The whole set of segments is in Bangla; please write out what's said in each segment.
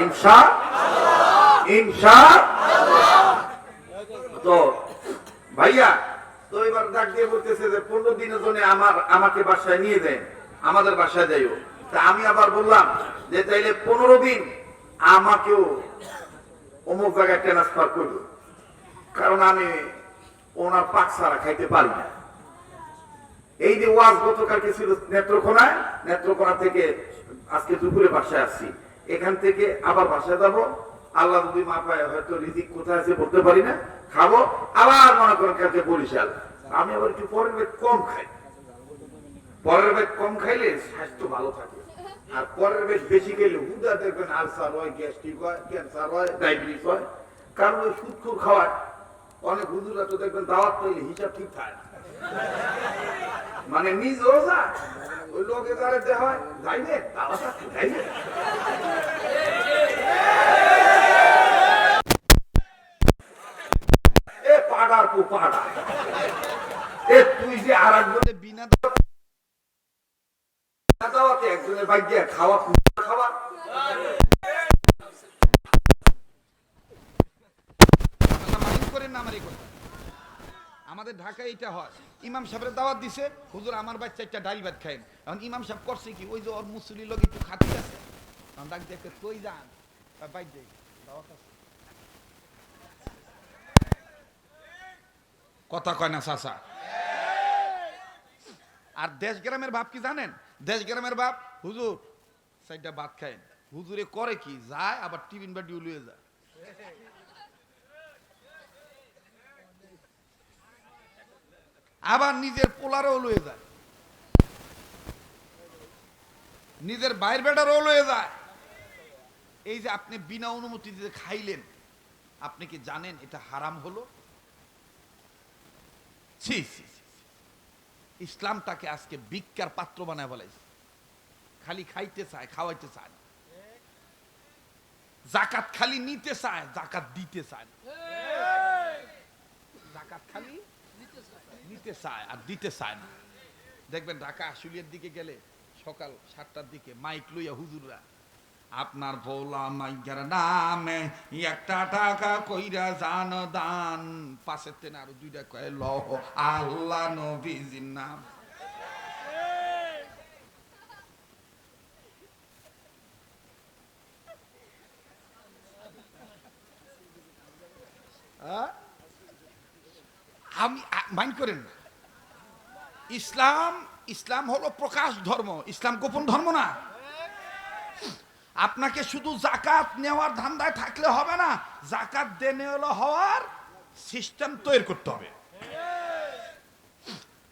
ইনশাআল্লাহ, ইনশাআল্লাহ। তো ভাইয়া তো এবার ডাক দিয়ে বলতেছে যে 15 দিনের জন্য আমাকে বাসায় নিয়ে দেন, আমাদের বাসায় যাইও। তা আমি আবার বললাম যে তাইলে 15 দিন আমাকেও অমুক জায়গায় ট্রান্সফার করলো, কারণ আমি ওনার পাক ছাড়া খাইতে পারি না। এই যে ওয়াজ গতকালকে ছিল নেত্রকোনা থেকে আজকে দুপুরে বাসায় আসছি, এখান থেকে আবার বাসায় যাবো। আল্লাহ যদি মা পায়, হয়তো রিজিক কোথায় আছে বলতে পারি না, খাবো আবার মনে করেন কালকে বরিশাল। আমি আবার একটু পরের বেগ কম খাই, পরের বেগ কম খাইলে স্বাস্থ্য ভালো থাকে। আর পরের বেগ বেশি খেলে হুদা দেখবেন আলসার হয়, গ্যাস্ট্রিক হয়, ক্যান্সার হয়, ডায়াবেটিস হয়। কারণ ওই সুদখোর খাওয়ায় অনেক হুজুরা তো দেখবেন দাওয়াত পাইলে হিসাব ঠিক থাকে না, মানে নিজেও যায় ওই লোকে যারা যে হয় যাইবে দাওয়াত আছে যাইবে। এ পাড়ার পু পাড়া, এ তুই যে আর একজনের বিনা দাওয়াতে একজনের ভাগ্যে খাওয়া খাওয়া। আমাদের ঢাকায় এটা হয়, ইমাম সাহেবের দাওয়াত দিছে, হুজুর আমার বাচ্চা একটা ডাল ভাত খায়। এখন ইমাম সাহেব করছে কি, ওই যে ওর মুসলির লোক একটু খাতি আছে, ডাক দেখে তুই যান বাইক যাই দাওয়াত আছে। কথা কয় না চাচা। আর দেশ গ্রামের বাপ কি জানেন? দেশ গ্রামের বাপ হুজুর সাইডটা ভাত খায়, হুজুরে করে কি যায় আবার টিফিন বাটি উলিয়ে যায়। আবার নিজের পোলারও লয়ে যায়, নিজের বাইর বেটারও লয়ে যায়। এই যে আপনি বিনা অনুমতিতে খাইলেন, আপনি কি জানেন এটা হারাম হলো? ছি ছি ছি। ইসলাম তাকে আজকে ভিক্ষার পাত্র বানায় বলেছে, খালি খাইতে চায়, খাওয়াইতে চায় না। জাকাত খালি নিতে চায়, জাকাত দিতে চায় না। জাকাত খালি নিতে চায় আর দিতে চায় না। দেখবেন ঢাকা আশুলিয়ার দিকে গেলে সকাল 7টার দিকে মাইক লইয়া হুজুররা, আপনার ভোলা মাইয়ার নামে 1 টাকা কইরা জান দান, পাশের তেনে আরো 2টা কয় লহ আল্লাহ নবীজির নাম। আমি মাইন্ড করেন না, ইসলাম হলো প্রকাশ ধর্ম, ইসলাম গোপন ধর্ম না। আপনাকে শুধু জাকাত নেওয়ার ধান্দায় থাকলে হবে না, জাকাত দেনে হলো হওয়ার সিস্টেম তৈরি করতে হবে।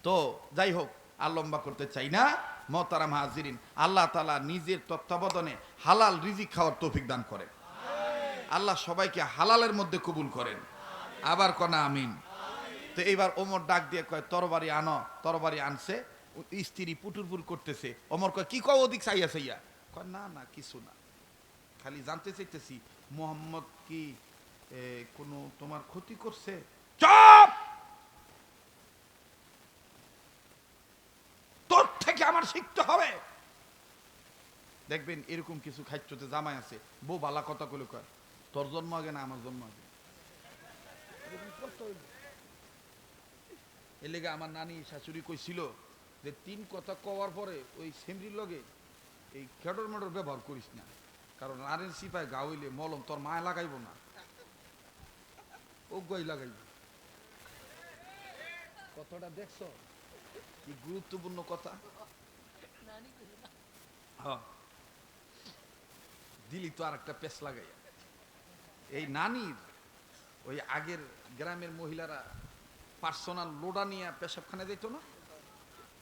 তো যাই হোক, আর লম্বা করতে চাই না। মোহতারাম হাজিরিন, আল্লাহ তাআলা নিজের তত্ত্বাবধানে হালাল রিজিক খাওয়ার তৌফিক দান করেন। আল্লাহ সবাইকে হালালের মধ্যে কবুল করেন, আবার কনা আমিন। তো এইবার ওমর ডাক দিয়ে কয় তরবারি আনো। তরবারি আনছে, স্ত্রী পুটুরপুর করতেছে। ওমর কয় কি কও ওদিক চাইয়া চাইয়া? কয় না না কিছু না, খালি জানতে চাইতেছি মোহাম্মদ কি কোনো তোমার ক্ষতি করছে? চুপ! তোর থেকে আমার শিখতে হবে। দেখবেন এরকম কিছু খাইতে জামাই আছে, বউ বালা কথা কইলে কয় তোর জন্ম আগে না আমার জন্ম আগে। এর লেগে আমার নানি শাশুড়ি কইছিল যে 3 কথা কওয়ার পরে ওই সেমরির লগে এই খেটর মেটর ব্যবহার করিস না, কারণ নারীর সিপায় গা হইলে মলম তোর মায় লাগাইব না, ও গই লাগাইব। কথাটা দেখছো কি গুরুত্বপূর্ণ কথা? দিলি তো আর একটা পেস লাগাইয়া। এই নানির ওই আগের গ্রামের মহিলারা পার্সোনাল লোডা নিয়ে পেশাবখানে যেত না,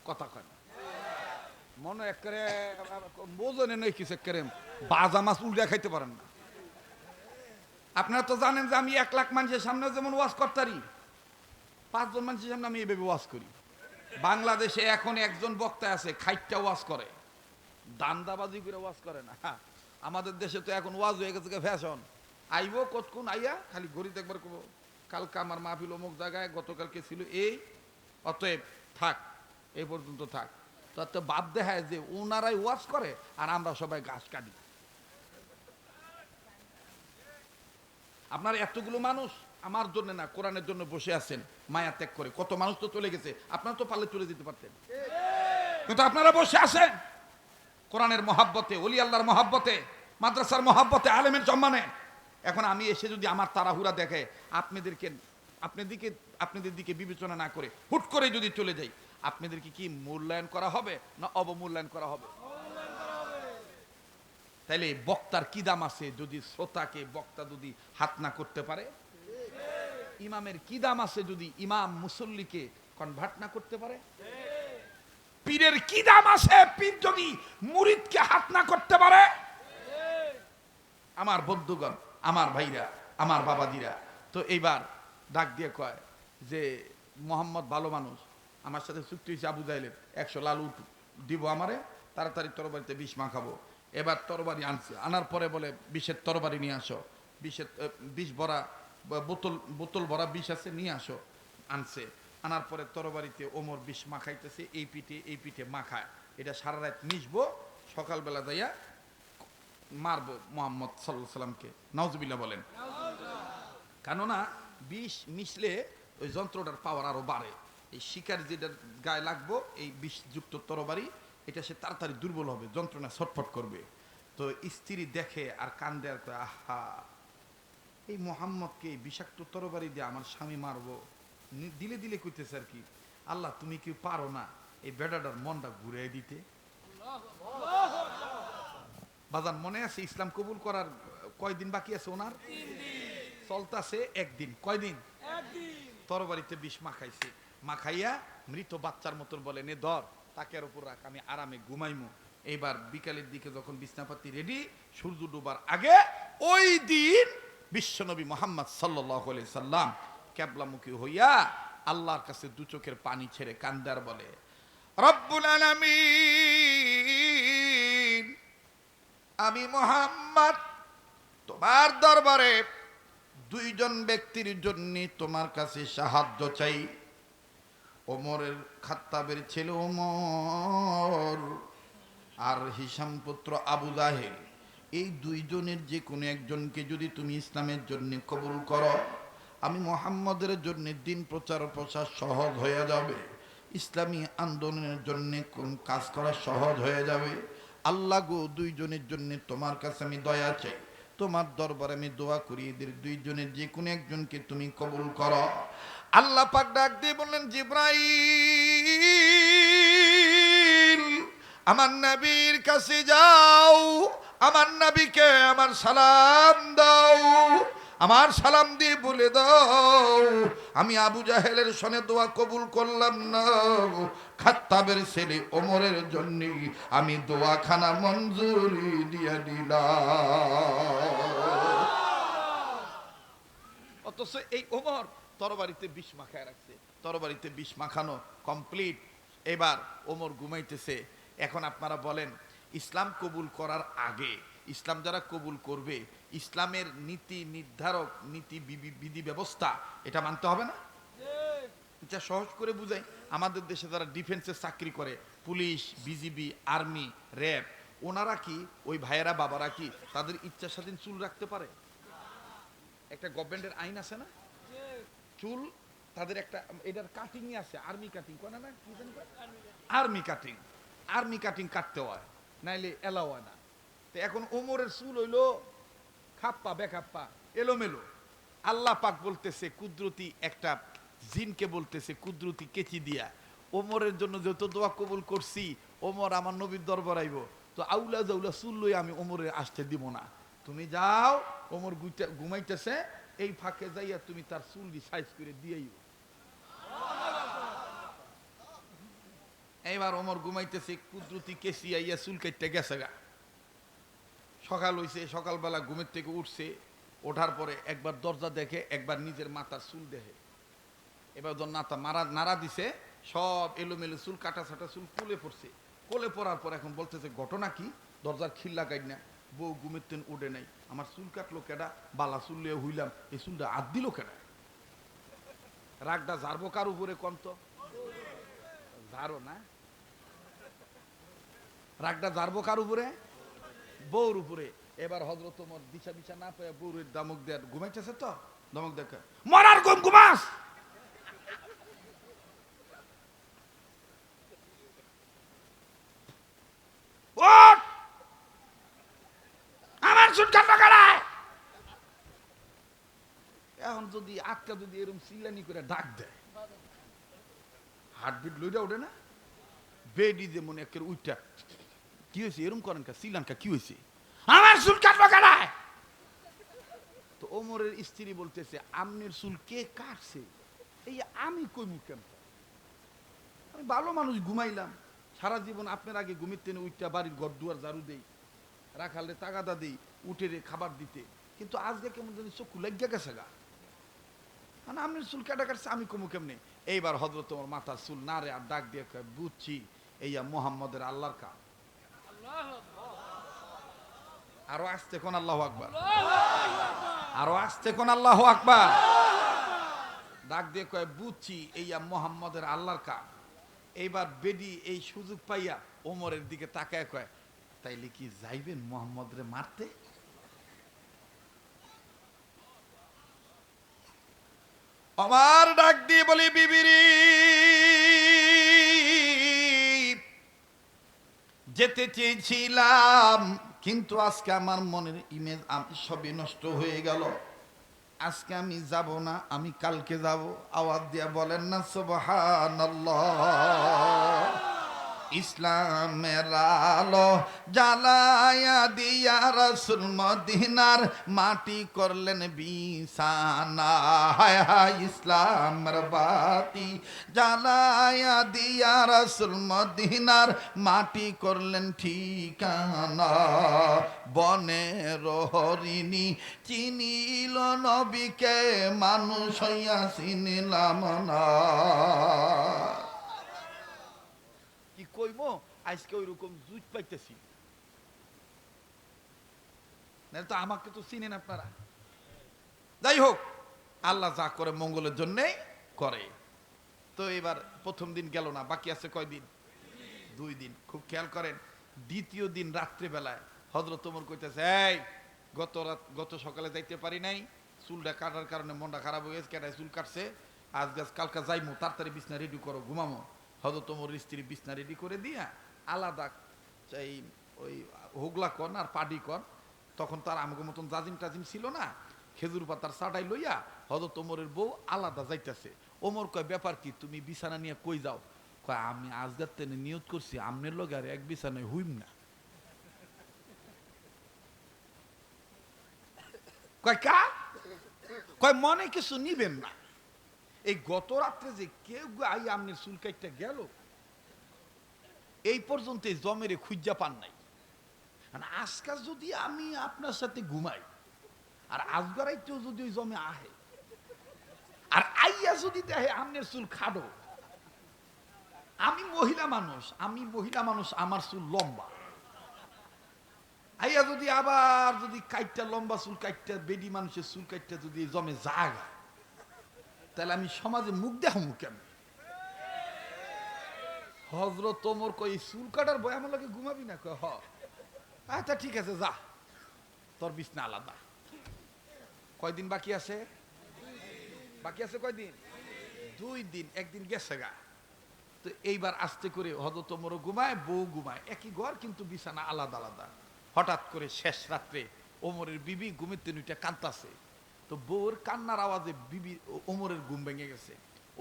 কথা কয় না মনে একেবারে বোঝনে নেই কিছু, একেবারে বাজা মাছ উল্টা খাইতে পারেন না। আপনারা তো জানেন যে আমি 1 লাখ মানুষের সামনে যেমন ওয়াজ করতারি, 5 জন মানুষের সামনে আমি এইভাবে ওয়াজ করি। বাংলাদেশে এখন একজন বক্তা আছে খাইটটা ওয়াজ করে, দান্দাবাজি করে ওয়াজ করে না। আমাদের দেশে তো এখন ওয়াজ হয়ে গেছে ফ্যাশন। আইব কতক্ষণ আইয়া খালি ঘড়ি দেখবার করবো, কালকে আমার মাহফিল অমুক জায়গায়, গতকালকে ছিল এই, অতএব থাক এই পর্যন্ত থাক। তো বাদ দেখায় যে ওনারাই ওয়াজ করে আর আমরা সবাই ঘাস কাটি। আপনার এতগুলো মানুষ আমার জন্য না, কোরআনের জন্য বসে আছেন মায়া ত্যাগ করে। কত মানুষ তো চলে গেছে, আপনারা তো পারলে চলে যেতে পারতেন, কিন্তু আপনারা বসে আছেন কোরআনের মহাব্বতে, ওলি আল্লাহর মহাব্বতে, মাদ্রাসার মহাব্বতে, আলেমের সম্মানে। এখন আমি এসে যদি আমার তাড়াহুড়া দেখে আপনাদের দিকে বিবেচনা না করে হুট করে যদি চলে যাই, আপনাদেরকে কি মূল্যায়ন করা হবে না অবমূল্যায়ন করা হবে? তাইলে বক্তার কি দাম আছে যদি শ্রোতাকে বক্তা যদি হাত না করতে পারে? ইমামের কি দাম আছে যদি ইমাম মুসল্লিকে কনভার্ট না করতে পারে? পীরের কি দাম আছে পীর যদি মুরিদকে হাত না করতে পারে? আমার বন্ধুগণ, আমার ভাইরা, আমার বাবাদিরা, তো এইবার ডাক দিয়ে কয় যে মোহাম্মদ ভালো মানুষ, আমার সাথে চুক্তি হয়েছে আবু জাহেলের 100 লাল উঠ দিব আমারে, তাড়াতাড়ি তরবারিতে বিষ মাখাবো। এবার তরবারি আনছে, আনার পরে বলে বিষের তরবারি নিয়ে আসো, বিষ ভরা বোতল ভরা বিষ আছে, নিয়ে আসো। আনছে, আনার পরে তরবারিতে ওমর বিষ মাখাইতেছে, এই পিঠে মাখায়, এটা সারা রাত মিশবো, সকালবেলা যাইয়া মারবো মোহাম্মদ সাল্লাল্লাহু আলাইহি সাল্লামকে। নাউজুবিল্লাহ বলেন। কেননা বিষ মিশলে ওই যন্ত্রটার পাওয়ার আরো বাড়ে। এই শিকার যেটার গায়ে লাগবো, এই বিষযুক্ত তরবারি, এটা সে তাড়াতাড়ি দুর্বল হবে, যন্ত্রণা ছটফট করবে। তো স্ত্রী দেখে আর কান্দে আর কয়, আহা, এই মোহাম্মদকে এই বিষাক্ত তরবারি দিয়ে আমার স্বামী মারবো। দিলে দিলে কইতেছে আর কি, আল্লাহ তুমি কি পারো না এই বেটাটার মনটা ঘুরে দিতে? বাজান মনে আছে ইসলাম কবুল করার কয়দিন বাকি আছে ওনার? চলতাছে একদিন। কয়দিন? তরবারিতে বিষ মাখাইছে, মাখাইয়া মৃত বাচ্চার মতন বলে, নে ধর, তাকের উপর রাখ, আমি আরামে ঘুমাইমু। এইবার বিকালের দিকে যখন বিছনাপাতি রেডি, সূর্য ডোবার আগে ওই দিন বিশ্বনবী মুহাম্মদ সাল্লাল্লাহু আলাইহি সাল্লাম কিবলামুখী হইয়া আল্লাহর কাছে দু চোখের পানি ছেড়ে কান্দার বলে, রব্বুল আলামিন, আমি মুহাম্মদ তোমার দরবারে দুইজন ব্যক্তির জন্য তোমার কাছে সাহায্য চাই। ওমরের খাত্তাবের ছেলে ওমর আর হিশাম পুত্র আবু জাহেল, এই দুইজনের যে কোনো একজনকে যদি তুমি ইসলামের জন্য কবুল করো, আমি মুহাম্মদের জন্য দিন প্রচার প্রসার সহজ হয়ে যাবে, ইসলামী আন্দোলনের জন্য কোন কাজ করা সহজ হয়ে যাবে। আল্লাহ গো, দুইজনের জন্য তোমার কাছে আমি দয়া চাই, তোমার দরবারে আমি দোয়া করি, এদের দুইজনের যে কোনো একজনকে তুমি কবুল করো। আল্লাহ পাক ডাক দিয়ে বললেন, জিবরাইল, আমার নবীর কাছে যাও, আমার নবীকে আমার সালাম দাও, আমার সালাম দিয়ে বলে দাও, আমি আবু জাহেলের সনে দোয়া কবুল করলাম না, খাত্তাবের ছেলে ওমরের জন্য আমি দোয়াখানা মঞ্জুরি দিয়ে দিলাম। অথচ এই ওমর তরবারিতে বিষ মাখায় রাখছে, তরবারিতে বিষ মাখানো কমপ্লিট। এবার ওমর ঘুমাইতেছে। এখন আপনারা বলেন, ইসলাম কবুল করার আগে, ইসলাম যারা কবুল করবে, ইসলামের নীতি নির্ধারক, নীতি বিধি ব্যবস্থা, এটা মানতে হবে না? এটা সহজ করে বুঝাই, আমাদের দেশে যারা ডিফেন্সের চাকরি করে, পুলিশ, বিজিবি, আর্মি, র্যাব, ওনারা কি, ওই ভাইয়েরা বাবারা কি তাদের ইচ্ছা স্বাধীন চুল রাখতে পারে? একটা গভর্নমেন্টের আইন আছে না, চুল তাদের একটা, এটার কাটিং আছে, আর্মি কাটিং করে না, আর্মি কাটিং কাটতে হয়, নাইলে এলাও হয় না। তো এখন ওমরের চুল হইলো খাপ্পা বেখাপ্পা এলোমেলো। আল্লাহ পাক বলতেছে কুদরতি একটা জিনকে বলতেছে কুদরতি কেচি দিয়া, ওমরের জন্য যত দোয়া কবুল করছি, ওমর আমার নবীর দরবার আইব, তো আউলা জাউলা চুল লই আমি ওমরের আসতে দিব না, তুমি যাও, ওমর ঘুমাইতেছে, এই ফাঁকে যাইয়া তুমি তার চুলটি সাইজ করে দিয়েই। এইবার ওমর ঘুমাইতেছে, কুদরতি কেসি আইয়া চুল কাটতে গেছে গা। সকাল হইছে, সকালবেলা ঘুমের থেকে উঠছে, ওঠার পরে একবার দরজা দেখে, একবার নিজের মাথার চুল দেখে, এবার নাড়া দিছে, সব এলোমেলো চুল, কাটা ছাটা চুল কোলে পড়ছে। কোলে পড়ার পর এখন বলতেছে, ঘটনা কি? দরজার খিল লাগাই না, বউ ঘুমের তেন উঠে নাই, আমার চুল কাটলো কেডা, বালা চুল লিয়ে হইলাম, এই চুলটা হাত দিল কেডা? রাগটা ঝাড়বো কার উপরে কম তো? ঝাড়ো না, রাগটা ঝাড়বো কার উপরে? বউর উপরে। এবার হযরত ওমর দিশা দিশা না পেয়ে বউরের দামক দেয়, ঘুমাইতেছে তো ধমক দেখে, মরার ঘুম ঘুমাস, ওঠ, আমার চুল কাটবা কাটায়। এখন যদি আটকা যদি এরকম চিল্লানি করে ডাক দেয়, হার্টবিট লইরা ওঠে না, বেডি যেমন একের উইটা, কি হয়েছে এরকম করেন কা, চিল্লান কা, কি হয়েছে, আমার চুল কাটবা কাটায়। তো ওমরের স্ত্রী বলতেছে, আমনের চুল কে কাটছে, এই আমি কইমু কেন, আমি ভালো মানুষ ঘুমাইলাম সারা জীবন, আপনার আগে ঘুমিতেন উইটা বাড়ির ঘর দুয়ার ঝাড়ু দেই, রাখালে তাগাদা দিই, উঠে রে খাবার দিতে, কিন্তু আজকে কেমন জানি চক্ষু লাগিয়া গেছে গা, মানে আমনের চুল কাটা কাটছে আমি কমু কেমনে। এইবার হযরত ওমর মাথার চুল না রে আর ডাক দিয়ে কয়, বুঝছি এইয়া মুহাম্মদের আল্লাহর কাম। আরো আসতে কোন আল্লাহু আকবার, আরো আসতে কোন আল্লাহু আকবার। ডাক দিয়ে কয়, বুঝছি এইয়া মুহাম্মদের আল্লাহর কাম। এইবার বেডি এই সুযোগ পাইয়া ওমরের দিকে তাকায় কয়, তাইলে কি যাইবেন মুহাম্মদ রে মারতে? আমার ডাক দিয়ে বলি, বিবিরি যেতে চেয়েছিলাম, কিন্তু আজকে আমার মনের ইমেজ সবই নষ্ট হয়ে গেল, আজকে আমি যাব না, আমি কালকে যাব। আওয়াজ দিয়া বলেন না সুবহানাল্লাহ। ইসলামের আলো জ্বালায়া দিয়া রাসূল মদিনার মাটি করলেন বিছানা, হায় হায় ইসলামের বাতি জ্বালায়া দিয়া রাসূল মদিনার মাটি করলেন ঠিকানা। বনের হরিণী চিনিল নবীকে, মানুষ হইয়া চিনিলাম না। কি কইব, আজকে ওই রকম জুট পাইতেছি না, তো আমাকে তো চিনেন আপনারা। যাই হোক, আল্লাহ যা করে মঙ্গলের জন্যে করে। তো এবার প্রথম দিন গেল না, বাকি আছে কয়দিন? 2 দিন। খুব খেয়াল করেন, দ্বিতীয় দিন রাত্রিবেলায় হযরত ওমর কইতেছে, এই গত সকালে যাইতে পারি নাই, চুলটা কাটার কারণে মনটা খারাপ হয়ে গেছে, কেটায় চুল কাটছে, আজ গাছ কালকা যাইমু, তাড়াতাড়ি বিছনা রেডি করো, ঘুমামো। হযরত ওমর স্ত্রী বিছনা রেডি করে দিয়া আলাদা এই ওই হোগলা কন আর পাডি কন, তখন তার আমাকে মতন জাজিম টাজিম ছিল না, খেজুর পাতার চাটাই লইয়া হযরত ওমরের বউ আলাদা যাইতেছে। ওমর কয়, ব্যাপার কি, তুমি বিছানা নিয়ে কই যাও? কয়, আমি আজ রাতে নিয়ত করছি আমনের লগে আর এক বিছানায় হইম না। কয় কা? কয় মনে কিছু নিবেন না, এই গত রাত্রে যে কেউ আই আমনের চুল কাটতে গেল, এই পর্যন্ত জমেরে খুঁজা পান নাই, আজকাল যদি আমি আপনার সাথে ঘুমাই আর আজগারাইতেও যদি ওই জমে আহে আর আইয়া যদি দেখে আমনের চুল খাডো, আমি মহিলা মানুষ, আমার চুল লম্বা, আইয়া যদি আবার যদি কাইটটা লম্বা চুল কাইটটা, বেডি মানুষের চুল কাইটটা যদি জমে জাগা, তাহলে আমি সমাজে মুখ দেখামু কেমন? হযরত ওমর কই, চুল কাটার ভয় আমার লাগে ঘুমাবি না? কয়, হ। আচ্ছা ঠিক আছে, যা, তোর বিছনা আলাদা। কয়দিন বাকি আছে? বাকি আছে কয়দিন? 2 দিন। একদিন গেছে গা। তো এইবার আস্তে করে হযরত ওমরও ঘুমায়, বউ ঘুমায়, একই ঘর কিন্তু বিছানা আলাদা আলাদা। হঠাৎ করে শেষ রাত্রে ওমরের বিবি ঘুমিতে নুইটা কাঁদতাছে, তো বউর কান্নার আওয়াজে বিবি ওমরের ঘুম ভেঙে গেছে।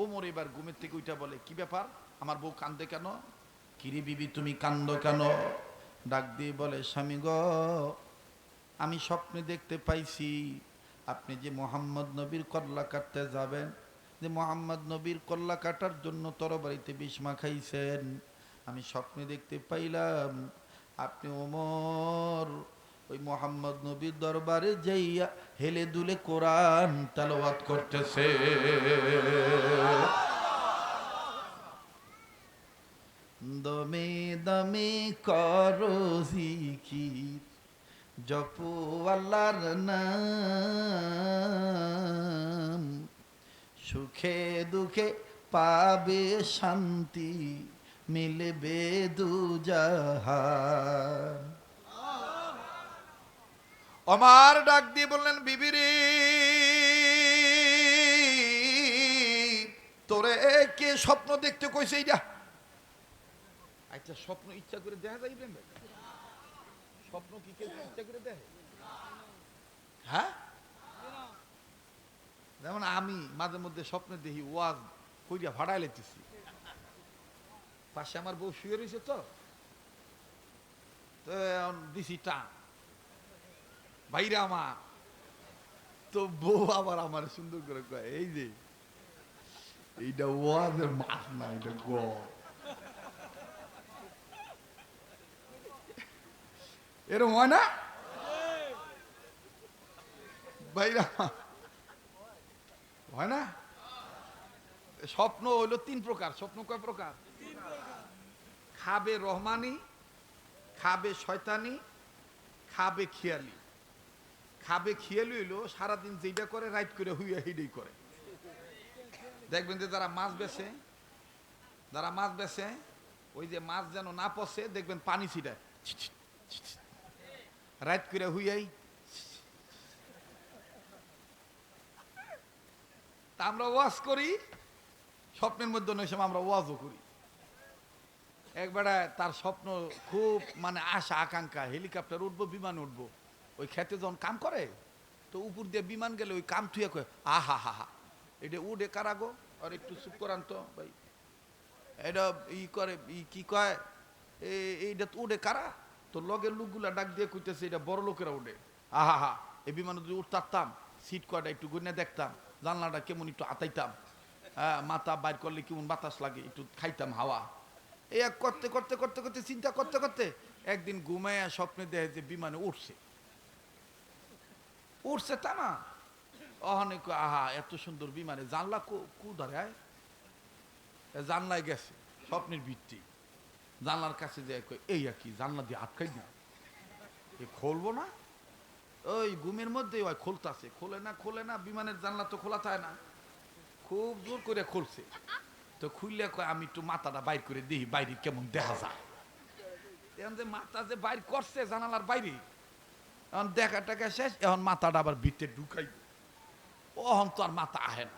ওমর এবার ঘুমের থেকে উঠা বলে, কি ব্যাপার, আমার বউ কান্দে কেন? কিরে বিবি, তুমি কান্দো কেন? ডাক দিয়ে বলে, স্বামী গো, আমি স্বপ্নে দেখতে পাইছি আপনি যে মোহাম্মদ নবীর কল্লা কাটতে যাবেন, যে মোহাম্মদ নবীর কল্লা কাটার জন্য তরবারিতে বিষ মাখাইছেন, আমি স্বপ্নে দেখতে পাইলাম আপনি ওমর ওই মোহাম্মদ নবীর দরবারে যাইয়া হেলে দুলে কোরআন তেলাওয়াত করতেছে। দমে দমে করো জিকির, জপো আল্লাহর নাম, সুখে দুঃখে পাবে শান্তি, মিলবে দুজাহান। আমার ডাক দিয়ে বললেন, বিবিরি তোরে কে স্বপ্ন দেখতে কইছে এইটা? আচ্ছা, স্বপ্ন ইচ্ছা করে দেখা যায় ইব্রাহিম ভাই? স্বপ্ন কি কেউ ইচ্ছা করে দেখে? হ্যাঁ, যেমন আমি মাঝে মধ্যে স্বপ্নে দেখি ওয়াজ কইরা ভাড়ায় লেতেছি, পাশে আমার বউ শুয়ে রয়েছে, তো দিছি টান বাইরে আমার, তো বউ আবার আমার সুন্দর করে কয়, এই যে এইটা ওয়াজের মাছ না, এটা গড়। এরকম হয় না বাইরে আমার? হয় না? স্বপ্ন হইলো 3 প্রকার। স্বপ্ন কয় প্রকার? খাবে রহমানি, খাবে শয়তানি, খাবে খেয়ালি। খাবে খেয়ালি হইলো সারাদিন যেটা করে রাইট করে হুইয়া হিডেই করে। দেখবেন যে যারা মাছ বেছে, যারা মাছ বেছে, ওই যে মাছ যেন না পচে, দেখবেন পানি ছিটায় রাইট করে হুইয়াই। তা আমরা ওয়াজ করি, স্বপ্নের মধ্যে অনেক সময় আমরা ওয়াজও করি। একবারে তার স্বপ্ন খুব মানে আশা আকাঙ্ক্ষা, হেলিকপ্টার উঠবো, বিমান উঠবো। ওই খেতে যখন কাম করে, তো উপর দিয়ে বিমান গেলে ওই কাম থুয়ে কয়, আহা হা হা, এটা উঠে কারাগো, আর একটু চুপ করান তো ভাই, এটা ই করে কি কয়, এইটা তো উঠে কারা? তো লগের লোকগুলা ডাক দিয়ে কইতেছে, এটা বড় লোকেরা উঠে। আহা হা, এই বিমানে যদি উঠতাম, সিট কয়টা একটু গুনে দেখতাম, জানলাটা কেমন একটু আতাইতাম, হ্যাঁ, মাথা বাইর করলে কেমন বাতাস লাগে, একটু খাইতাম হাওয়া। এই এক করতে করতে করতে করতে চিন্তা করতে করতে একদিন ঘুমাইয়া স্বপ্নে দেখে যে বিমানে উঠছে, উঠছে তা না, অনেক আহা এত সুন্দর বিমানে, জানলা কুধারে জানলায় গেছে, স্বপ্নের ভিত্তি জানলার কাছে যায়, এই আর কি জানলা দিয়ে আটকাই দিই, এ খুলবো না। ওই ঘুমের মধ্যে ওই খুলতাছে, খোলে না, বিমানের জানলা তো খোলা থাকে না, খুব জোর করে খুলছে। তো খুললে কয়, আমি একটু মাথাটা বাইর করে দেখি বাইরে কেমন দেখা যায়। এখন যে মাথা যে বাইর করছে জানালার বাইরে, এখন দেখা টাকা শেষ, এখন মাথাটা আবার ভিতরে ঢুকাই, ওহন তো আর মাথা আহে না,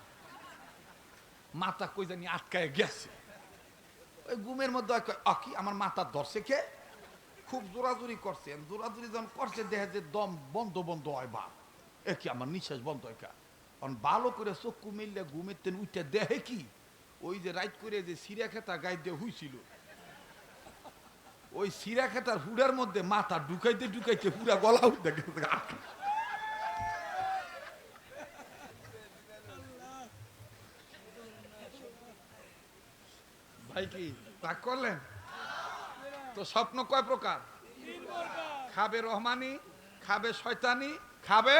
মাথা কই জানি আটকায় গেছে। ওই ঘুমের মধ্যে কি আমার মাথা ধরছে কে, খুব জোরাজুরি করছে, জোরাজুরি যখন করছে দেখা যে দম বন্ধ বন্ধ হয়, বা এ কি আমার নিঃশ্বাস বন্ধ হয়, কারণ ভালো করে চক্ষু মিললে ঘুমের তেন উঠে দেখে কি, ওই যে রাইট করে যে সিরা খেতা গায়ে দিয়ে হুইছিল, ওই সিরা খেতার হুড়ার মধ্যে মাথা ঢুকাইতে ঢুকাইতে পুরা গলা উঠে গেছে। ভাই কি রাগ করলেন? তো স্বপ্ন কয় প্রকার? খাবে রহমানি, খাবে শয়তানি, খাবে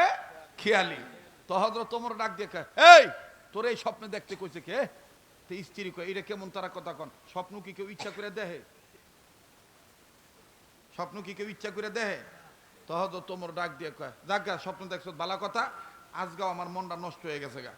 খেয়ালি। তো হযরত ওমর ডাক দিয়ে কয়, এই তোর এই স্বপ্নে দেখতে কইছে কে? তো স্ত্রী কয়, এটা কেমন তারা কথা কন, স্বপ্ন কি কেউ ইচ্ছা করে দেখে? স্বপ্ন কি কেউ ইচ্ছা করে দেখে? তো হযরত ওমর ডাক দিয়ে কয়, যাক গা, স্বপ্ন দেখছ ভালো কথা, আজগাও আমার মনটা নষ্ট হয়ে গেছে গা,